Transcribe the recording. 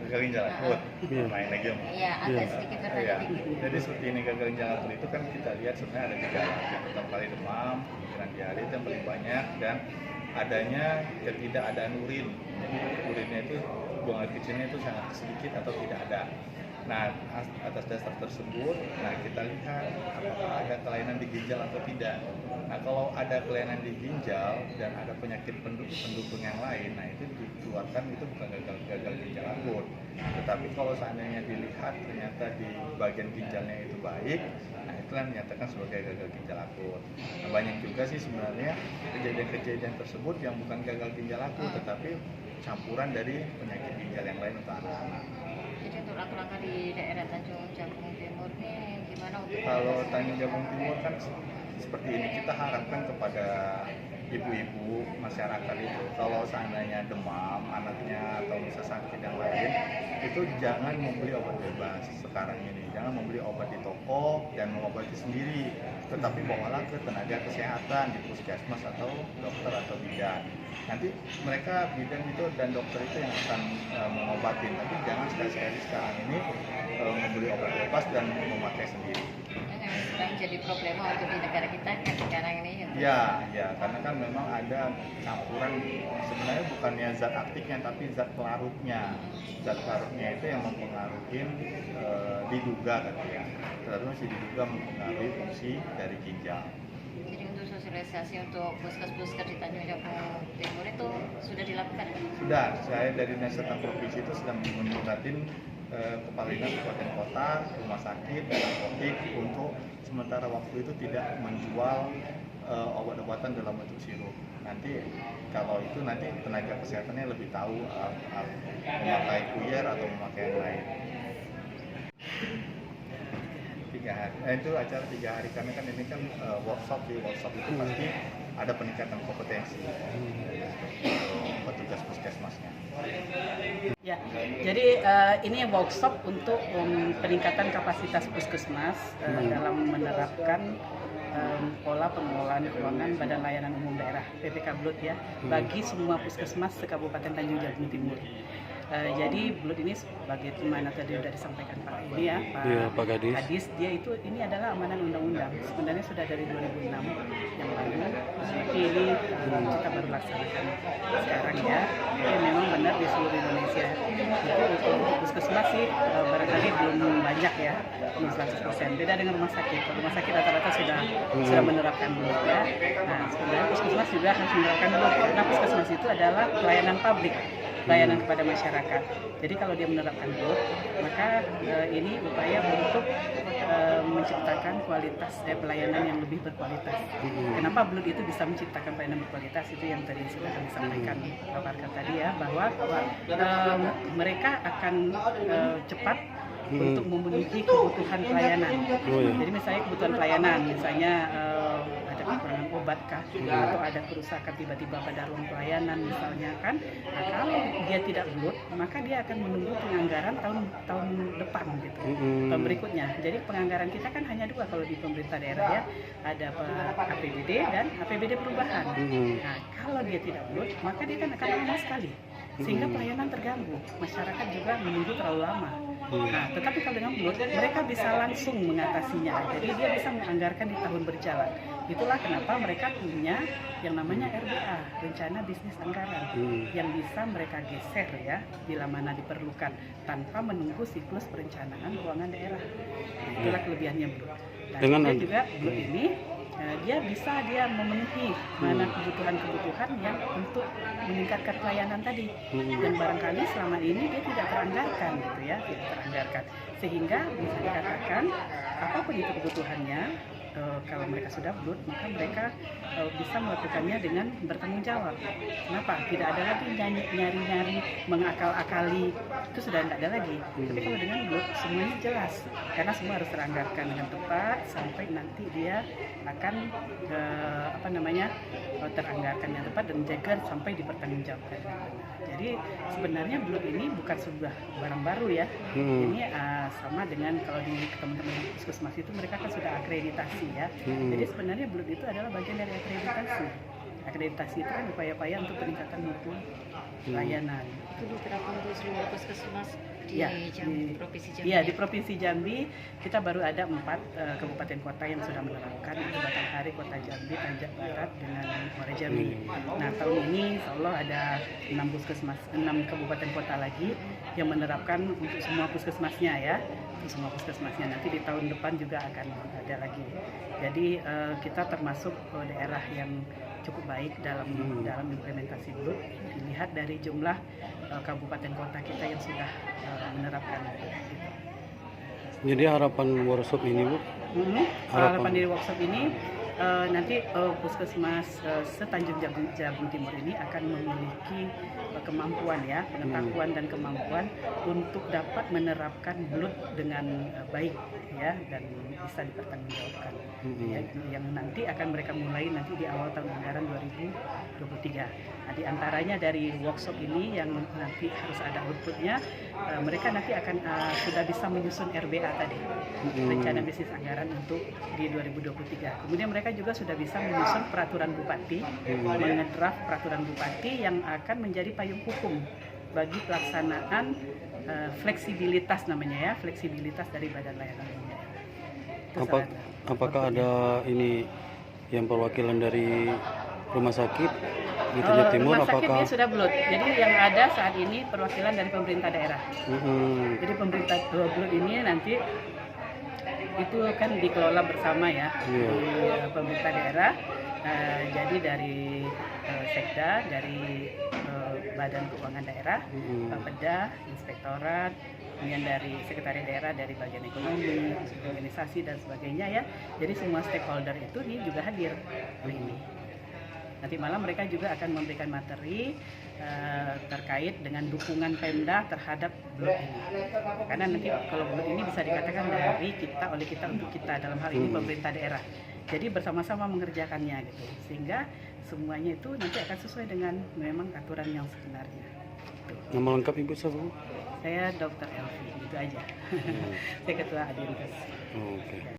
gagal ginjal akut. Main lagi om. Iya, agak sedikit bertanya dikit. Jadi seperti ini gagal ginjal akut itu kan kita lihat sebenarnya ada gejala. Yang pertama kali demam, kemudian diare yang paling banyak, dan adanya ketidakadaan urin. Jadi urinnya itu buang air kecilnya itu sangat sedikit atau tidak ada. Nah, atas dasar tersebut, nah kita lihat apakah ada kelainan di ginjal atau tidak. Nah, kalau ada kelainan di ginjal dan ada penyakit pendukung yang lain, nah itu dikeluarkan itu bukan gagal ginjal akut. Tetapi kalau seandainya dilihat ternyata di bagian ginjalnya itu baik, nah itulah dinyatakan sebagai gagal ginjal akut. Nah, banyak juga sih sebenarnya kejadian-kejadian tersebut yang bukan gagal ginjal akut, tetapi campuran dari penyakit ginjal yang lain untuk anak-anak. Jadi untuk langkah-langkah di daerah Tanjung Jabung Timur ini gimana untuk Kalau Tanjung Jabung Timur kan seperti ini, kita harapkan kepada ibu-ibu masyarakat itu kalau seandainya demam anaknya atau bisa sakit yang lain, itu jangan membeli obat bebas sekarang ini, jangan membeli obat di toko dan mengobati sendiri, tetapi bawalah ke tenaga kesehatan di puskesmas atau dokter atau bidan. Nanti mereka bidan itu dan dokter itu yang akan mengobatin, tapi jangan sekali-sekali sekarang ini membeli obat bebas dan memakai sendiri. yang sedang jadi problema untuk di negara kita kan sekarang ini? Ya, karena kan memang ada campuran, sebenarnya bukannya zat aktifnya tapi zat pelarutnya. Zat pelarutnya itu yang mempengaruhi, diduga katanya, tetapi masih diduga mempengaruhi fungsi dari ginjal. Jadi untuk sosialisasi untuk puskes-puskes di Tanjung Jabung Timur itu sudah dilakukan? Sudah, saya dari Dinas Kesehatan Provinsi itu sedang mengingatkan kepala dinas kabupaten kota, rumah sakit, dan apotek untuk sementara waktu itu tidak menjual obat-obatan dalam bentuk sirup. Nanti kalau itu nanti tenaga kesehatannya lebih tahu memakai puyer atau memakai yang lain. 3 hari, itu acara 3 hari karena kan ini kan workshop itu pasti ada peningkatan kompetensi petugas puskesmasnya. Ya, jadi ini workshop untuk peningkatan kapasitas puskesmas dalam menerapkan pola pengelolaan keuangan Badan Layanan Umum Daerah PPK BLUT ya bagi semua puskesmas se-Kabupaten Tanjung Jabung Timur. Jadi BLUT ini sebagaimana tadi sudah disampaikan Pak ini ya Pak Kadis, dia itu ini adalah amanat undang-undang. Sebenarnya sudah dari 2006 yang lalu, tapi ini kita baru laksanakan sekarang ya. Jadi memang benar di seluruh Indonesia itu untuk puskesmas sih barangkali belum banyak ya, belum 100%. Beda dengan rumah sakit. Rumah sakit rata-rata sudah menerapkan BLUT ya. Nah sebenarnya puskesmas juga harus menerapkan BLUT karena puskesmas itu adalah pelayanan publik, pelayanan kepada masyarakat. Jadi kalau dia menerapkan BLUT, maka ini upaya untuk menciptakan kualitas pelayanan yang lebih berkualitas. Kenapa BLUT itu bisa menciptakan pelayanan berkualitas? Itu yang tadi sudah kami sampaikan paparkan tadi ya, bahwa mereka akan cepat untuk memenuhi kebutuhan pelayanan. Jadi misalnya kebutuhan pelayanan, misalnya ada kekurangan obat kah, atau ada kerusakan tiba-tiba pada ruang pelayanan misalnya kan. Nah, kalau dia tidak BLUT, maka dia akan menunggu penganggaran tahun depan gitu, tahun berikutnya. Jadi penganggaran kita kan hanya 2 kalau di pemerintah daerah ya, ada APBD dan APBD perubahan. Nah, kalau dia tidak BLUT, maka dia kan akan lama sekali, sehingga pelayanan terganggu, masyarakat juga menunggu terlalu lama. Nah, tetapi kalau dengan BLUT, mereka bisa langsung mengatasinya. Jadi dia bisa menganggarkan di tahun berjalan. Itulah kenapa mereka punya yang namanya RBA, Rencana Bisnis Anggaran, yang bisa mereka geser ya bila mana diperlukan tanpa menunggu siklus perencanaan keuangan daerah. Itulah kelebihannya BLUT. Dan juga BLUT ini dia bisa memenuhi mana kebutuhan-kebutuhan yang untuk meningkatkan pelayanan tadi, dan barangkali selama ini dia tidak teranggarkan gitu ya, tidak teranggarkan, sehingga bisa dikatakan apapun itu kebutuhannya, kalau mereka sudah BLUT maka mereka bisa melakukannya dengan bertanggung jawab. Kenapa? Tidak ada lagi nyari-nyari mengakal-akali, itu sudah tidak ada lagi. Tapi kalau dengan BLUT semuanya jelas, karena semua harus teranggarkan dengan tepat sampai nanti dia akan teranggarkan yang tepat dan jaga sampai dipertanggungjawabkan. Jadi sebenarnya BLUT ini bukan sebuah barang baru ya. Ini sama dengan kalau di teman-teman puskesmas itu mereka kan sudah akreditasi ya. Jadi sebenarnya BLUT itu adalah bagian dari akreditasi. Akreditasi itu kan upaya-upaya untuk peningkatan mutu layanan. Itu diterapkan untuk seluruh puskesmas di Ya, Provinsi Jambi. Iya, di Provinsi Jambi kita baru ada 4 kabupaten kota yang sudah menerapkan, itu Batanghari, Kota Jambi, Tanjak Barat, dengan Muara Jambi. Nah, tahun ini insya Allah ada 6 kabupaten kota lagi yang menerapkan untuk semua puskesmasnya ya. Untuk semua puskesmasnya, nanti di tahun depan juga akan ada lagi. Jadi kita termasuk daerah yang cukup baik dalam implementasi BLUT, dilihat dari jumlah kabupaten kota kita yang sudah menerapkan gitu. Jadi harapan workshop ini, Bu? Harapan dari workshop ini nanti puskesmas seTanjung Jabung Timur ini akan memiliki kemampuan ya, pengetahuan dan kemampuan untuk dapat menerapkan BLUT dengan baik ya, dan bisa dipertanggungjawabkan. Ya, yang nanti akan mereka mulai nanti di awal tahun anggaran 2023. Nah, di antaranya dari workshop ini yang nanti harus ada outputnya, mereka nanti akan sudah bisa menyusun RBA tadi, rencana bisnis anggaran untuk di 2023. Kemudian mereka juga sudah bisa menyusun peraturan bupati, mengedraft peraturan bupati yang akan menjadi payung hukum bagi pelaksanaan fleksibilitas namanya ya, fleksibilitas dari Badan Layanan Umum. Apakah ada ini yang perwakilan dari rumah sakit di Tanjung Timur? Rumah sakit Apakah dia sudah BLUT. Jadi yang ada saat ini perwakilan dari pemerintah daerah. Jadi pemerintah BLUT ini nanti itu kan dikelola bersama ya, di pemerintah daerah. Jadi dari Sekda, dari Badan Keuangan Daerah, Bapeda, Inspektorat, kemudian dari Sekretariat Daerah, dari bagian ekonomi, organisasi dan sebagainya ya. Jadi semua stakeholder itu juga hadir hari ini. Nanti malam mereka juga akan memberikan materi terkait dengan dukungan Pemda terhadap BLUT ini. Karena nanti kalau BLUT ini bisa dikatakan dari kita, oleh kita, untuk kita, dalam hal ini pemerintah daerah. Jadi bersama-sama mengerjakannya gitu. Sehingga semuanya itu nanti akan sesuai dengan memang aturan yang sebenarnya. nama lengkap Ibu siapa, Bu? Saya Dr. Elvi, itu aja. Saya Ketua Adinkes. Oke.